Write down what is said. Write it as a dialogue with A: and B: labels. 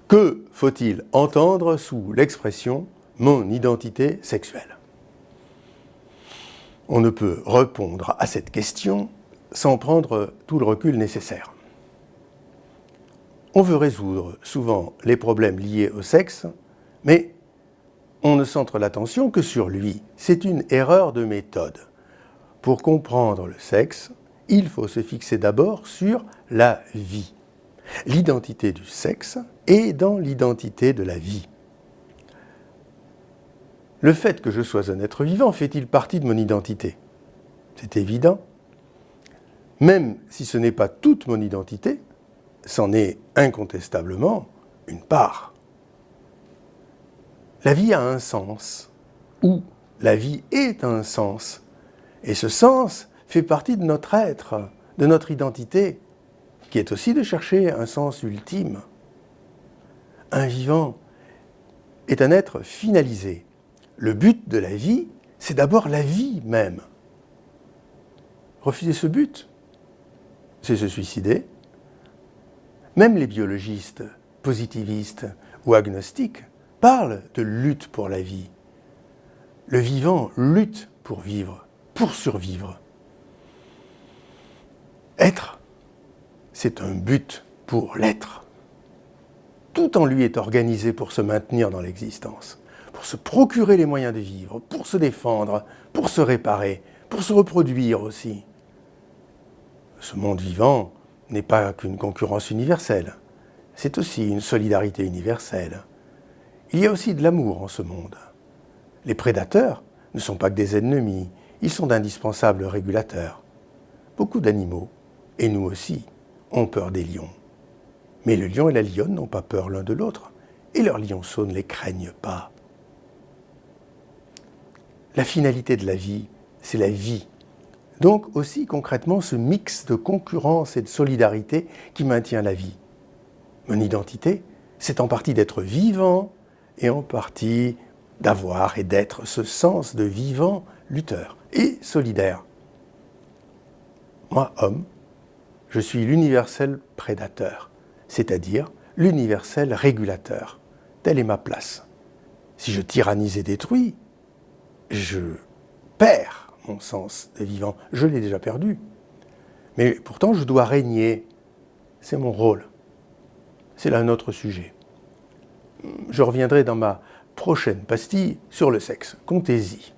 A: Que faut-il entendre sous l'expression « mon identité sexuelle » ? On ne peut répondre à cette question sans prendre tout le recul nécessaire. On veut résoudre souvent les problèmes liés au sexe, mais on ne centre l'attention que sur lui. C'est une erreur de méthode. Pour comprendre le sexe, il faut se fixer d'abord sur la vie. L'identité du sexe est dans l'identité de la vie. Le fait que je sois un être vivant fait-il partie de mon identité ? C'est évident. Même si ce n'est pas toute mon identité, c'en est incontestablement une part. La vie a un sens, ou la vie est un sens. Et ce sens fait partie de notre être, de notre identité, qui est aussi de chercher un sens ultime. Un vivant est un être finalisé. Le but de la vie, c'est d'abord la vie même. Refuser ce but, c'est se suicider. Même les biologistes, positivistes ou agnostiques parlent de lutte pour la vie. Le vivant lutte pour vivre, pour survivre. Être, c'est un but pour l'être. Tout en lui est organisé pour se maintenir dans l'existence, pour se procurer les moyens de vivre, pour se défendre, pour se réparer, pour se reproduire aussi. Ce monde vivant n'est pas qu'une concurrence universelle, c'est aussi une solidarité universelle. Il y a aussi de l'amour en ce monde. Les prédateurs ne sont pas que des ennemis, ils sont d'indispensables régulateurs. Beaucoup d'animaux, et nous aussi, ont peur des lions. Mais le lion et la lionne n'ont pas peur l'un de l'autre, et leurs lionceaux ne les craignent pas. La finalité de la vie, c'est la vie. Donc aussi concrètement ce mix de concurrence et de solidarité qui maintient la vie. Mon identité, c'est en partie d'être vivant et en partie d'avoir et d'être ce sens de vivant, lutteur et solidaire. Moi, homme, je suis l'universel prédateur, c'est-à-dire l'universel régulateur. Telle est ma place. Si je tyrannise et détruis, je perds mon sens de vivant. Je l'ai déjà perdu. Mais pourtant, je dois régner. C'est mon rôle. C'est là un autre sujet. Je reviendrai dans ma prochaine pastille sur le sexe. Comptez-y.